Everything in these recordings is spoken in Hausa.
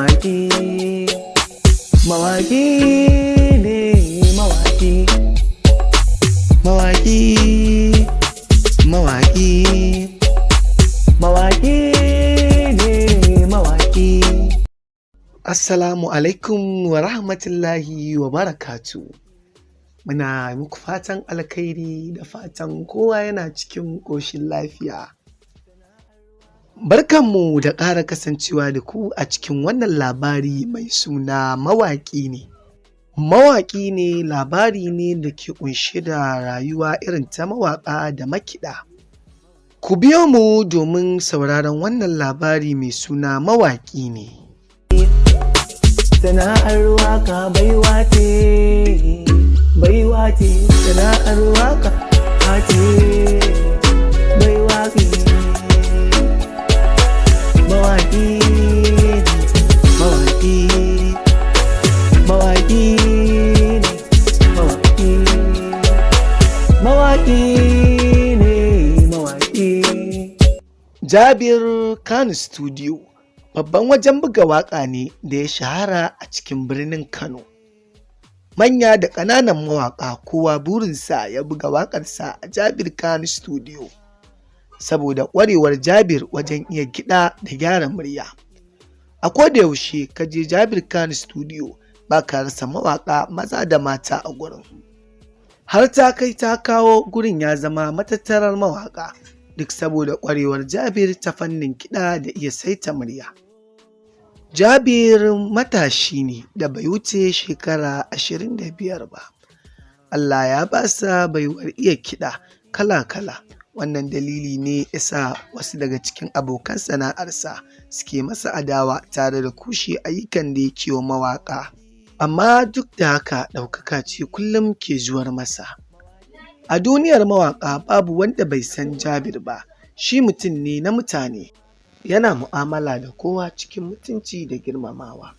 Mawaƙi, mawaƙi ne mawaƙi. Mawaƙi, mawaƙi, mawaƙi ne mawaƙi. Assalamu alaikum wa rahmatullahi wa barakatu. Muna muku fatan alkhairi da fatan kowa yana cikin ƙoshin lafiya. Barkanmu da ƙara kasancewa da ku a cikin wannan labari mai suna mawaƙi ne. Mawaƙi ne labari ne da ke ƙunshe da rayuwa irin ta mawaƙa da makiɗa. Ku biyo mu domin sauraron wannan labari mai suna mawaƙi ne. Sana'ar waƙa baiwa ce, baiwa ce, sana'ar waƙa ce, baiwa ce. Mawaƙi, mawaƙi, mawaƙi ne, mawaƙi, mawaƙi ne, mawaƙi. Jabir Khan Studio babban wajen buga waƙa ne da ya shahara a cikin birnin Kano. Manya da ƙananan mawaƙa kowa burinsa ya buga waƙarsa a Jabir Khan Studio. Saboda ƙwarewar Jabir wajen iya kiɗa da gyara murya. A koda yaushe ka je Jabir Khan Studio ba ka rasa mawaƙa maza da mata a gurin. Har ta kai ta kawo gurin ya zama matattarar mawaƙa duk saboda ƙwarewar Jabir ta fannin kiɗa da iya saita murya. Jabir matashi ne da bai wuce shekara 25 ba. Allah ya ba sa baiwar iya kiɗa kala-kala. Wannan dalili ne yasa wasu daga cikin abokan sana'arsa suke masa adawa tare da kushe ayyukan da yake wa mawaƙa. Amma duk da haka ɗaukaka ce kullum ke zuwar masa. A duniyar mawaƙa babu wanda bai san Jabir ba, shi mutum ne na mutane. Yana mu'amala da kowa cikin mutunci da girmamawa.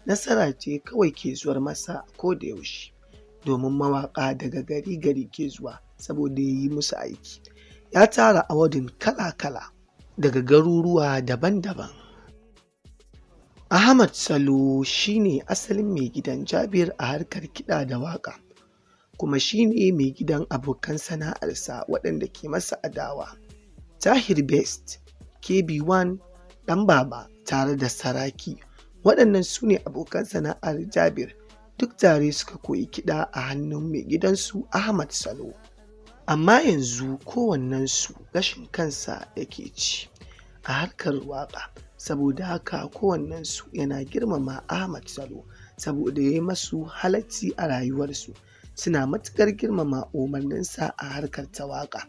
Nasara ce kawai ke zuwar masa a koda yaushe, domin mawaƙa daga gari ke zuwa saboda ya yi musu aiki. Ya tara awadin kala-kala daga garuruwa daban-daban. Ahmad Salo shi ne asalin mai gidan Jabir a harkar kiɗa da waƙa, kuma shi ne mai gidan abokan sana'arsa waɗanda ke masa adawa. Tahir Best, KB1, Ɗan Baba tare da Saraki, waɗannan su ne abokan sana'ar Jabir, duk tare suka koyi kiɗa a hannun mai gidansu Ahmad Salo. Amma yanzu kowannensu gashin kansa yake ci a harkar waƙa, saboda haka kowannensu yana girmama Ahmad Salo saboda ya yi masu halacci a rayuwarsu, suna matuƙar girmama umarninsa a harkar ta waƙa.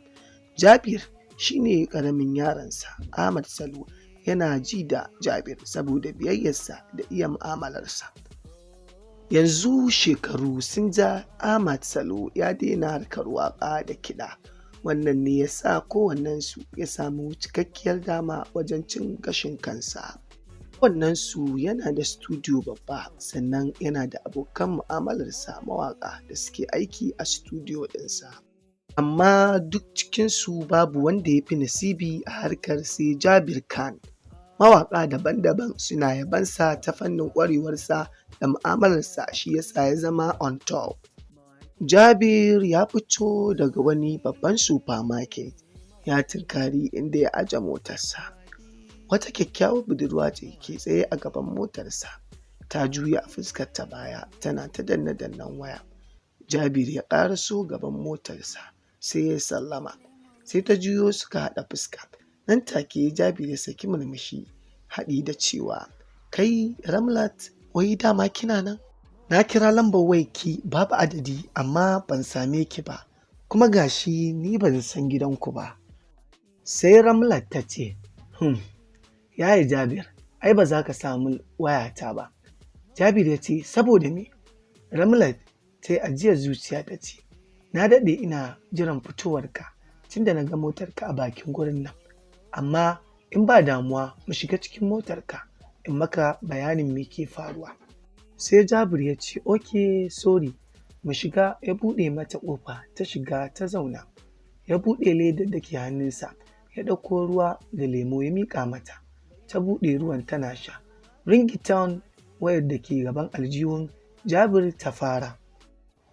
Jabir shi ne ƙaramin yaronsa. Ahmad Salo yana ji da Jabir saboda biyayyarsa da iya mu'amalarsa. Yanzu shekaru sun ja Ahmad Salo ya daina harkar waƙa da kiɗa. Wannan ne ya sa kowannensu ya samu cikakkiyar dama wajen cin gashin kansa. Kowannensu yana da studio babba, sannan yana da abokan mu'amalarsa mawaƙa da suke aiki a studio ɗinsa. Amma duk cikinsu babu wanda ya fi nasibi a harkar sai Jabir Khan. Mawaƙa daban-daban suna yabansa ta fannin ƙwarewarsa da mu'amalarsa, shi yasa ya zama on top. Jabir ya fito daga wani babban supermarket ya tunkari inda ya aje motarsa. Wata kyakkyawar budurwa ce ke tsaye a gaban motarsa, ta juya a fuskar ta baya tana ta danne-dannen waya. Jabir ya ƙaraso gaban motarsa sai ya sallama, sai ta juyo suka haɗa fuska. Nan take Jabir ya saki murmushi haɗi da cewa, kai Ramlat, wai dama kina nan? Na kira lambar wayarki babu adadi amma ban same ki ba, kuma gashi ni ban san gidanku ba. Sai Ramlat ta ce, yaya Jabir, ai ba za ka samu wayata ba. Jabir ya ce, saboda me? Ramlat ta yi ajiyar zuciya ta ce, na daɗe ina jiran fitowarka tunda na ga motarka a bakin gurin nan, amma in ba damuwa mu shiga cikin motarka in maka bayanin me ke faruwa. Sai Jabir ya ce, ok, sorry, mu shiga. Ya buɗe mata ƙofa ta shiga ta zauna. Ya buɗe ledar da ke hannunsa ya ɗauko ruwa da lemo ya miƙa mata. Ta buɗe ruwan tana sha. ringtone wayar da ke gaban aljihun Jabir ta fara.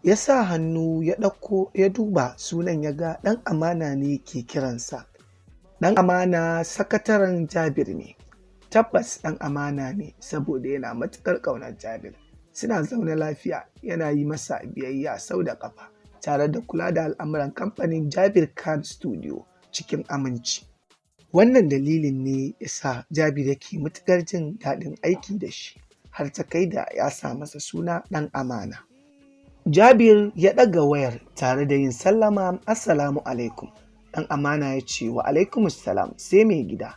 Ya sa hannu ya ɗauko ya duba sunan ya ga ɗan amana ne ke kiransa. Ɗan amana sakataren Jabir ne. Tabbas ɗan amana ne saboda yana matuƙar ƙaunar Jabir. Suna zaune lafiya, yana yi masa biyayya sau da ƙafa tare da kula da al'amuran kamfanin Jabir Khan Studio cikin aminci. Wannan dalilin ne ya sa Jabir yake matuƙar jin daɗin aiki da shi, har ta kai da ya sa masa suna ɗan amana. Jabir ya ɗaga wayar tare da yin sallama, Assalamu alaikum. Ɗan amana ya ce wa alaikumussalam, sai mai gida.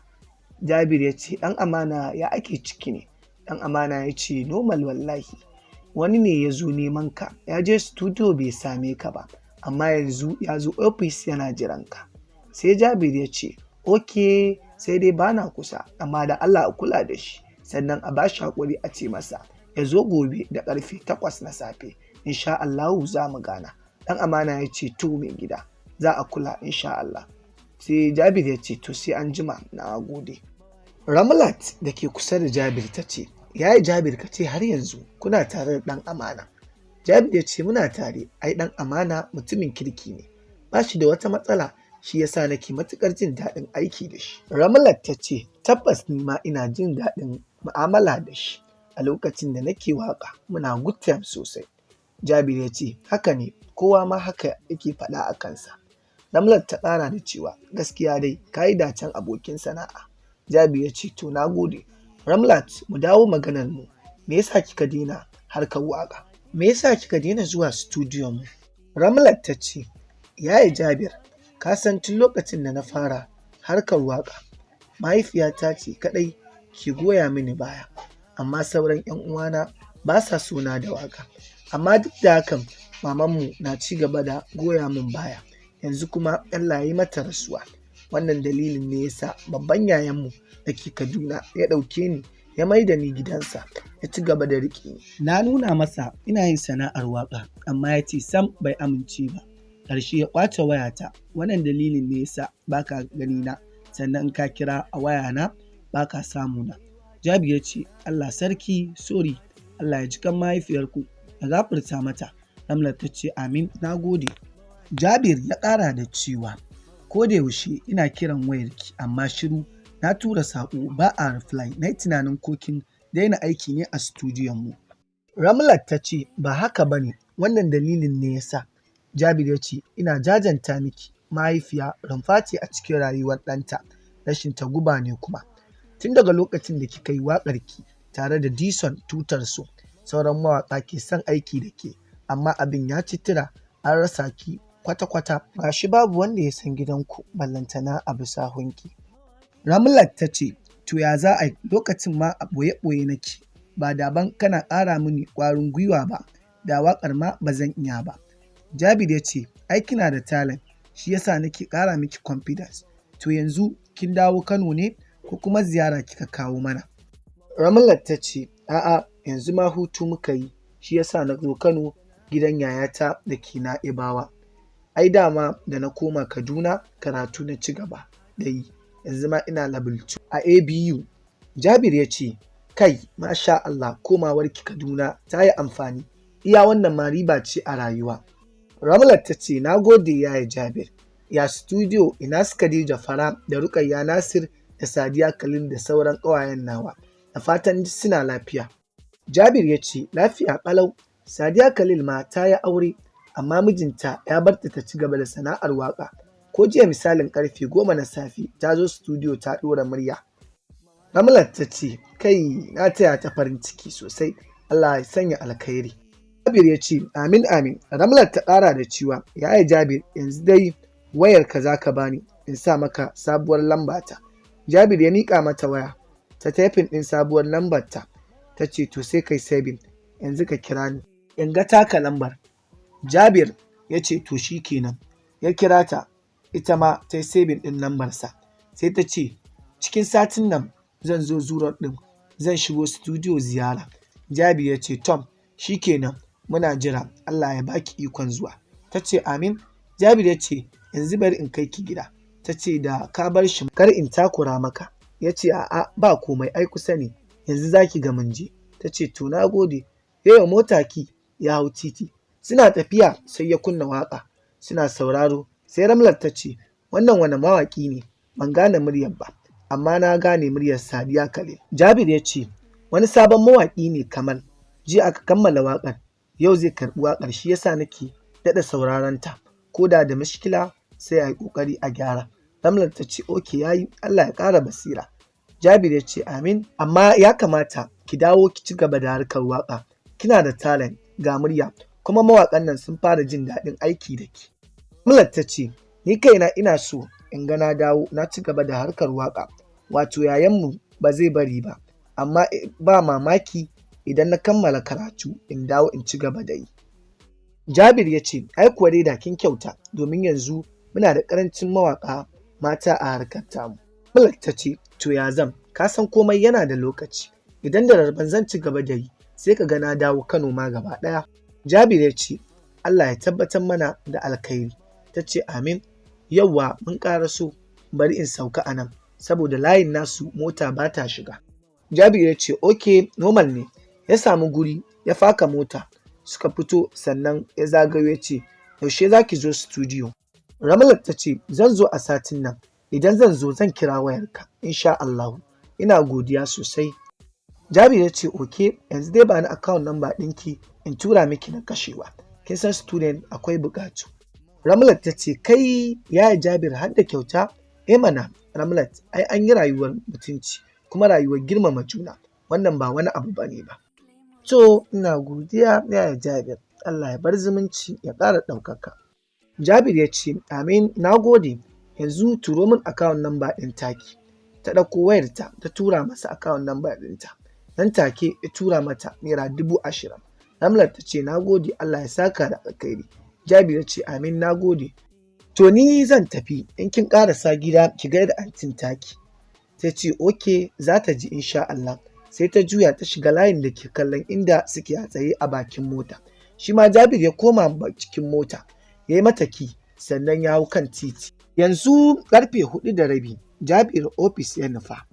Jabir ya ce ɗan amana ya ake ciki ne? Ɗan amana ya ce normal wallahi. Wani ne ya zo neman ka, ya je studio bai same ka ba, amma yanzu ya zo ofis yana jiran ka. Sai Jabir ya ce ok, sai dai bana kusa, amma da Allah a kula da shi, sannan a ba shi haƙuri a ce masa ya zo gobe da ƙarfe 8 na safe. Insha Allahu za mu gana. Ɗan amana ya ce to mai gida, za a kula insha Allah. Sai Jabir ya ce to sai an jima, na gode. Ramlat da ke kusa da Jabir ta ce, yaya Jabir ka ce har yanzu kuna tare da ɗan amana? Jabir ya ce muna tare, ai ɗan amana mutumin kirki ne, ba shi da wata matsala, shi yasa nake matuƙar jin daɗin aiki da shi. Ramlat ta ce tabbas ni ma ina jin daɗin mu'amala da shi. A lokacin da nake waƙa muna good time sosai. Jabir ya ce haka ne, kowa ma haka yake faɗa a kansa. Ramlat ta ƙara da cewa gaskiya dai ka yi dacen abokin sana'a. Jabir ya ce to na gode. Ramlat, mu dawo maganar mu. Me yasa kika daina harkar waƙa? Me yasa kika daina zuwa studio mu? Ramlat ta ce yaya Jabir, ka san tun lokacin da na fara harkar waƙa mahaifiyata ce kaɗai ke goya mini baya, amma sauran 'yan uwana ba sa sona da waƙa. Amma duk da hakan mamanmu na ci gaba da goya min baya. Yanzu kuma Allah ya yi mata rasuwa. Wannan dalilin ne yasa babban yayanmu da ke Kaduna ya ɗauke ni ya maida ni gidansa, ya ci gaba da riƙe ni. Na nuna masa ina yin sana'ar waƙa, amma ya ce sam bai amince ba. Ƙarshe ya ƙwace wayata. Wannan dalilin ne yasa baka gani na, sannan in ka kira a wayana baka samu na. Jabir ya ce Allah sarki, sorry, Allah ya ji kan mahaifiyarku, ya gafarta mata. Ramlat ta ce amin, na gode. Jabir ya ƙara da cewa ko da yaushe ina kiran wayarki amma shiru, na tura saƙo ba a reply, na yi tunanin ko kin daina aiki ne a studiyon mu. Ramlat ta ce ba haka bane, wannan dalilin ne yasa. Jabir ya ce ina jajanta miki, mahaifiya rumfa ce a cikin rayuwar ɗanta, rashin ta guba ne kuma. Tun daga lokacin da kika yi waƙarki tare da Dison tutar so, sauran mawaƙa ke son aiki da ke, amma abin ya ci tura, an rasa ki kwata-kwata. Gashi babu wanda ya san gidanku ballantana a bisa hunki. Ramlat ta ce to ya za a yi, lokacin ma a ɓoye-ɓoye nake, ba daban kana ƙara mini ƙwarin gwiwa ba, da waƙar ma ba zan iya ba. Jabir ya ce ai kina da talent, shi yasa nake ƙara miki confidence. To yanzu kin dawo Kano ne ko kuma ziyara kika kawo mana? Ramlat ta ce a'a, yanzu ma hutu muka yi, shi yasa na zo Kano gidan yayata da ke Na'ibawa. Ai dama da na koma Kaduna karatu na ci gaba da yi, yanzu ma ina level 2 a ABU. Jabir ya ce kai masha Allah, komawarki Kaduna ta yi amfani, iya wannan ma riba ce a rayuwa. Ramlat ta ce na gode yaya Jabir, ya studio ina su Khadija Fara da Rukayya Nasir da Sadiya Khalil da sauran ƙawayen nawa, da fatan suna lafiya. Jabir ya ce lafiya ƙalau, Sadiya Khalil ma ta yi aure, amma mijinta ya bar ta ci gaba da sana'ar waƙa. Ko jiya misalin ƙarfe 10 na safe ta zo studio ta ɗora murya. Ramlat ta ce kai na taya ta farin ciki sosai, Allah ya sanya alkhairi. Jabir ya ce amin amin. Ramlat ta ƙara da cewa yaya Jabir, yanzu dai wayar ka za ka bani in sa maka sabuwar lambata. Jabir ya miƙa mata waya, ta taifin ɗin sabuwar lambarta, ta ce to sai kai saving, yanzu ka kira ni in ga taka lambar. Jabir ya ce to shi kenan, ya kira ta, ita ma ta yi saving ɗin lambarsa. Sai ta ce cikin satin nan zan zo zurar ɗin, zan shigo studio ziyara. Jabir ya ce Tom shi kenan, muna jira, Allah ya baki ikon zuwa. Ta ce amin. Jabir ya ce yanzu bari in kai ki gida. Ta ce da ka bar shi kar in takura maka. Ya ce a'a ba komai, ai kusa ne. yanzu za ki ga mun je. Ta ce to na gode. Yawa mota ki ya hau titi. Suna tafiya sai ya kunna waƙa. Suna sauraro sai Ramlat ta ce wannan wani mawaƙi ne, ban gane muryar ba, amma na gane muryar Sadiya Khalil. Jabir ya ce wani sabon mawaƙi ne Kamal, jiya aka kammala waƙar, yau zai karɓi waƙar shi yasa nake daɗa sauraron ta, ko da mishkila sai a yi ƙoƙari a gyara. Ramlat ta ce oke yayi, Allah ya ƙara basira. Jabir ya ce amin, amma ya kamata ki dawo ki ci gaba da harkar waƙa, kina da talent ga murya, kuma mawaƙan nan sun fara jin daɗin aiki da ki. Ramlat ta ce ni kaina ina so in ga na dawo na ci gaba da harkar waƙa, wato yayanmu ba zai bari ba, amma ba mamaki idan na kammala karatu in dawo in ci gaba da yi. Jabir ya ce ai kuwa dai da kin kyauta, domin yanzu muna da ƙarancin mawaƙa mata a harkar tamu. Ramlat ta ce to ya zam, ka san komai yana da lokaci, idan da rabon zan ci gaba da yi sai ka ga na dawo Kano ma gaba ɗaya. Jabir ya ce Allah ya tabbatar mana da alkhairi. Ta ce amin. Yauwa mun ƙara so, bari in sauka a nan saboda layin nasu mota ba ta shiga. Jabir ya ce ok normal ne. Ya samu guri ya faka mota, suka fito sannan ya zagayo ya ce yaushe za ki zo studio. Ramlat ta ce zan zo a satin nan, idan zan zo zan kira wayarka insha Allahu, ina godiya sosai. Jabir ya ce ok yanzu dai ba ni account number ɗinki in tura miki na kashewa, kin san student akwai buƙatu. Ramlat ta ce kai yaya Jabir har da kyauta? Mana Ramlat, ai an yi rayuwar mutunci kuma rayuwar girmama juna, wannan ba wani abu bane ba. To ina godiya yaya Jabir, Allah ya bar zumunci ya ƙara ɗaukaka. Jabir ya ce amin na gode, yanzu turo min account number ɗin taki. Ta ɗauko wayarta ta tura masa account number ɗinta, nan take ya tura mata naira 20,000. Ramlat ta ce na gode, Allah ya saka da alkhairi. Jabir ya ce amin na gode. To ni zan tafi, in kin ƙarasa gida ki gaida antin taki. Ta ce ok za ta ji insha Allah. Sai ta juya ta shiga layin da ke kallon inda suke a tsaye a bakin mota. Shi ma Jabir ya koma cikin mota, ya yi mata ki sannan ya hau kan titi. Yanzu karfe 4:30 Jabir ofis ya nufa.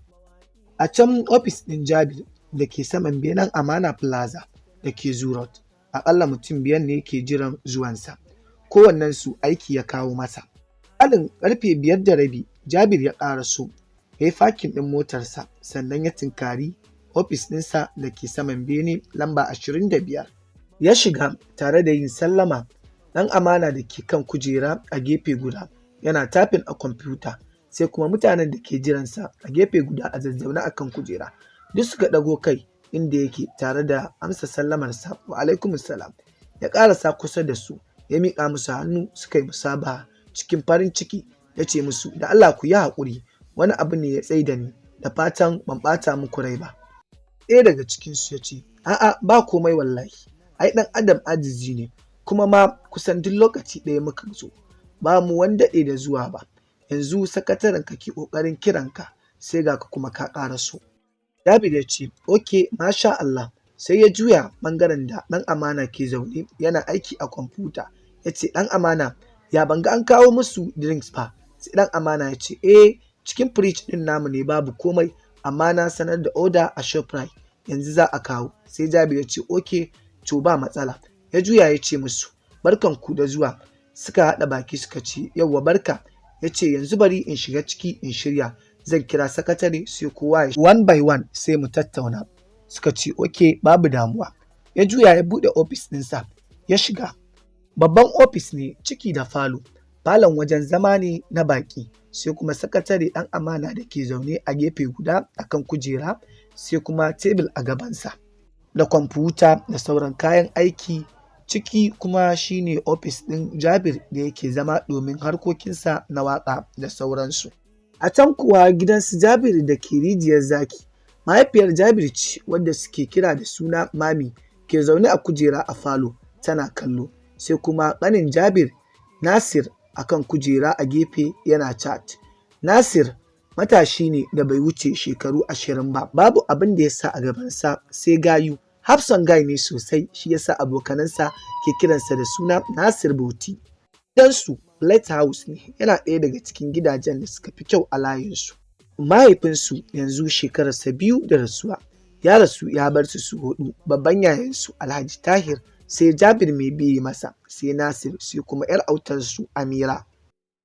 A can ofis ɗin Jabir da ke saman benen Amana Plaza da ke Zoo Road, aƙalla mutum 5 ne ke jiran zuwansa, kowannensu aiki ya kawo masa. Alin karfe 5:30 Jabir ya ƙaraso, ya yi fakin ɗin motarsa sannan ya tinkari ofis ɗinsa da ke saman bene lamba 25. Ya shiga tare da yin sallama. Ɗan Amana da ke kan kujera a gefe guda yana tafin a kwamfuta, sai kuma mutanen da ke jiransa a gefe guda a zazzaune a kan kujera duk suka ɗago kai inda yake tare da amsa sallamarsa wa alaikumussalam. Ya ƙarasa kusa da su, ya miƙa musu hannu suka yi musabaha cikin farin ciki. Ya ce musu da Allah ku yi haƙuri, wani abu ne ya tsaida ni, da fatan ban ɓata muku rai ba. Ɗaya daga cikinsu ya ce a'a ba komai wallahi, ai ɗan adam ajizi ne, kuma ma kusan duk lokaci ɗaya muka zo, ba mu wani daɗe da zuwa ba, yanzu sakataren ka ke ƙoƙarin kiranka sai ga ka kuma ka ƙaraso. Jabir ya ce ok masha Allah, sai ya juya ɓangaren da ɗan Amana ke zaune yana aiki a kwamfuta. Ya ce ɗan Amana ya banga an kawo musu drinks ba. Sai ɗan Amana ya ce cikin fridge ɗin namu ne babu komai, amma na sanar da order a Shoprite yanzu za a kawo. Sai Jabir ya ce ok to ba matsala. Ya juya ya ce musu barkanku da zuwa. Suka haɗa baki suka ce yauwa barka. Ya ce yanzu bari in shiga ciki in shirya, zan kira sakatare sai kowa ya one by one sai mu tattauna. Suka ce ok babu damuwa. Ya juya ya buɗe ofis ɗinsa ya shiga. Babban ofis ne ciki da falo. Falon wajen zama ne na baƙi, sai kuma sakatare ɗan Amana da ke zaune a gefe guda akan kujera, sai kuma tebul a gabansa da kwamfuta da sauran kayan aiki. Ciki kuma shine ofis ɗin Jabir da yake zama domin harkokinsa na waƙa da sauransu. A can kuwa gidansu Jabir da ke Rijiyar Zaki, mahaifiyar Jabir ce wadda suke kira da suna Mami ke zaune a kujera a falo tana kallo, sai kuma ƙanin Jabir Nasir akan kujera a gefe yana chat. Nasir matashi ne da bai wuce shekaru 20 ba, babu abin da ya sa a gabansa sai gayu. Hafson guy ne sosai, shi yasa abokanansa ke kiransa da suna Nasir Bauti. Gidansu Lighthouse ne, yana ɗaya daga cikin gidajen da suka fi kyau a layinsu. Mahaifinsu yanzu shekararsa 2 da rasuwa. ya rasu ya bar su huɗu, babban yayansu Alhaji Tahir, sai Jabir mai biye masa, sai Nasir, sai kuma 'yar autarsu Amira.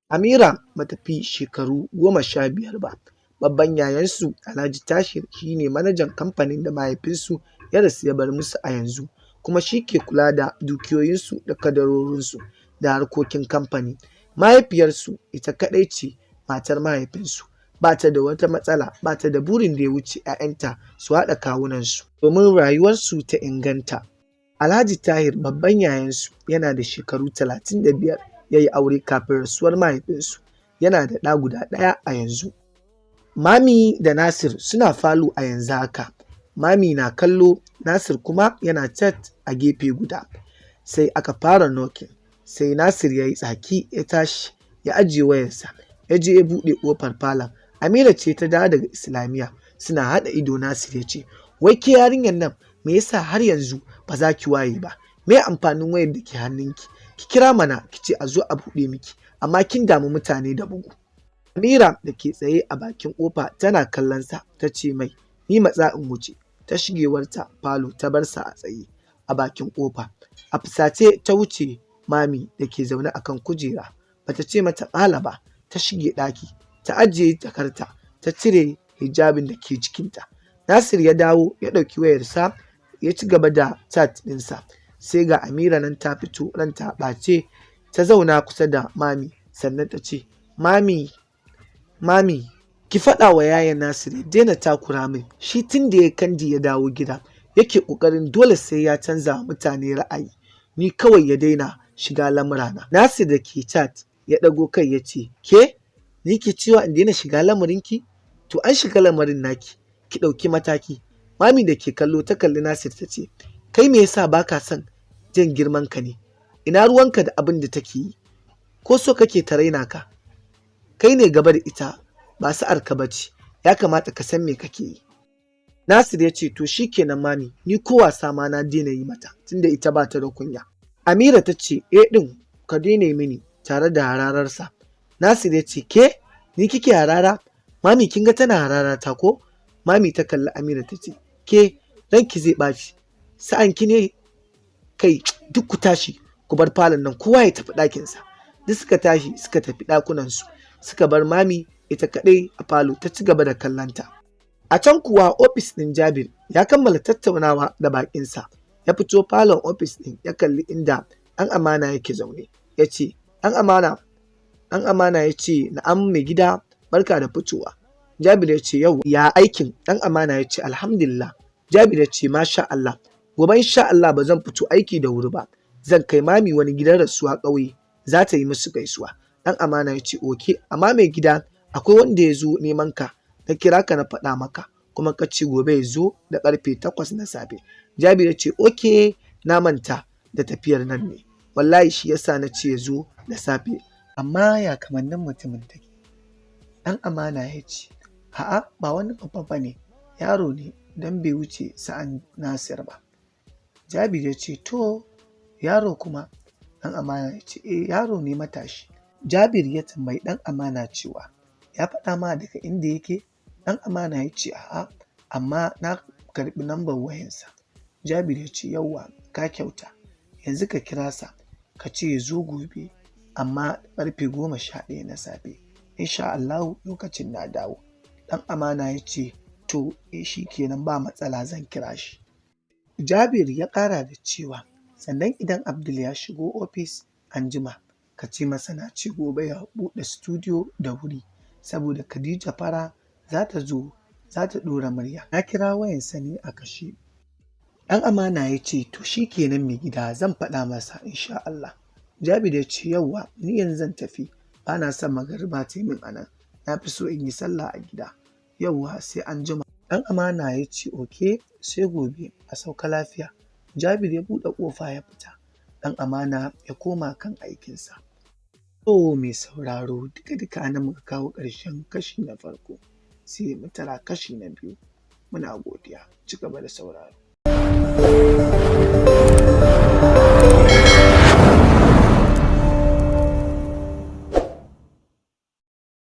Amira bata fi shekaru 15 ba. Babban yayansu Alhaji Tahir shi ne manajan kamfanin da mahaifinsu ya rasu ya bar musu a yanzu, kuma shi ke kula da dukiyoyinsu da kadarorinsu da harkokin kamfani. Mahaifiyarsu ita kaɗai ce matar mahaifinsu, ba ta da wata matsala, ba ta da burin da ya wuce 'ya'yanta su haɗa kawunansu domin rayuwarsu ta inganta. Alhaji Tahir babban yayansu yana da shekaru 35 ya yi aure kafin rasuwar mahaifinsu, yana da ɗa guda ɗaya a yanzu. Mami da Nasir suna falo a yanzu haka. Mami na kallo, Nasir kuma yana chat a gefe guda. Sai aka fara knocking, sai Nasir ya yi tsaki ya tashi ya ajiye wayarsa ya je ya buɗe ƙofar falon. Amira ce ta dawo daga Islamiyya, suna haɗa ido. Nasir ya ce, wai ke yarinyar nan me yasa har yanzu ba za ki waye ba? Me amfanin wayar da ke hannunki? Ki kira mana ki ce a zo a buɗe miki, amma kin damu mutane da bugu. Amira da ke tsaye a bakin ƙofa tana kallon sa ta ce mai, ni matsa in wuce. Ta shigewarta falo ta bar sa a tsaye a bakin ƙofa. A fusace ta wuce Mami da ke zaune akan kujera, bata ce mata ƙala ba. Ta shige ɗaki ta ajiye jakarta ta cire hijabin da ke jikinta. Nasir ya dawo ya ɗauki wayarsa ya ci gaba da chat ɗinsa. Sai ga Amira nan ta fito ranta a ɓace ta zauna kusa da Mami, sannan ta ce, Mami, ki faɗa wa yayan Nasir ya daina takura min. Shi tun da ya kandi ya dawo gida yake ƙoƙarin dole sai ya canza wa mutane ra'ayi. Ni kawai ya daina shiga lamurana. Nasir da ke chat ya ɗago kai ya ce, ke ni ke cewa in daina shiga lamarinki? To an shiga lamarin naki, ki ɗauki mataki. Mami da ke kallo ta kalli Nasir ta ce, kai me yasa baka son jan girman ka ne? Ina ruwanka da abin da take yi? Ko so kake ta raina ka? Kai ne gaba da ita, ba sa'arka ba ce, ya kamata ka san me kake yi. Nasir ya ce, to shikenan Mami, ni ko wasa ma na daina yi mata tunda ita ba ta da kunya. Amira ta ce, ɗin ka daina mini, tare da hararsa. Nasir ya ce, ke ni kike harara? Mami kin ga tana harara ta ko? Mami ta kalli Amira ta ce, ke ranki zai ɓaci, sa'an ki ne? Kai duk ku tashi ku bar falon nan, kowa ya tafi ɗakinsa. Duk suka tashi suka tafi ɗakunansu, suka bar Mami ita kaɗai a falo ta ci gaba da kallonta. A can kuwa ofis ɗin Jabir ya kammala tattaunawa da baƙinsa. Ya fito falon ofis ɗin ya kalli inda ɗan amana yake zaune. Ya ce, ɗan amana ya ce, na'am mai gida, barka da fitowa. Jabir ya ce, yau ya aikin? Ɗan amana ya ce, alhamdulillah. Jabir ya ce, masha Allah, gobe insha Allah ba zan fito aiki da wuri ba. Zan kai Mami wani gidan rasuwa ƙauye, za ta yi musu gaisuwa. Ɗan amana ya ce, oke, amma mai gida akwai wanda ya zo neman ka, na kira ka na faɗa maka, kuma ka ce gobe ya zo da ƙarfe 8 na safe. Jabir ya ce, oke, na manta da tafiyar nan ne, wallahi shi yasa na ce ya zo da safe. Amma ya kamannin mutumin take? Ɗan amana ya ce, a'a ba wani babba ba ne, yaro ne don bai wuce sa'an Nasir ba. Jabir ya ce, to yaro kuma? Ɗan amana ya ce, yaro ne matashi. Jabir ya tambayi ɗan amana cewa, ya faɗa ma daga inda yake? Ɗan amana ya ce, a'a, amma na karɓi lambar wayansa. Jabir ya ce, yauwa ka kyauta, yanzu ka kira sa ka ce ya zo gobe, amma ƙarfe 11 na safe. Insha Allahu lokacin na dawo. Ɗan amana ya ce, to shi kenan ba matsala, zan kira shi. Jabir ya ƙara da cewa, sannan idan Abdul ya shigo ofis anjima, ka ce masa na ce gobe ya buɗe studio da wuri, saboda Khadija Fara za ta zo za ta ɗora murya. Na kira wayansa ne a kashe. Ɗan amana ya ce, to shi kenan mai gida, zan faɗa masa insha Allah. Jabir ya ce, yauwa ni yanzu zan tafi, ba na son magariba ta min anan, na fi so in yi sallah a gida. Yauwa sai anjima. Ɗan amana ya ce, oke, sai gobe, a sauka lafiya. Jabir ya buɗe ƙofa ya fita. Ɗan amana ya koma kan aikinsa. To mai sauraro, duka ana muka kawo ƙarshen kashi na farko, sai mu tara kashi na biyu. Muna godiya, ci gaba da sauraro.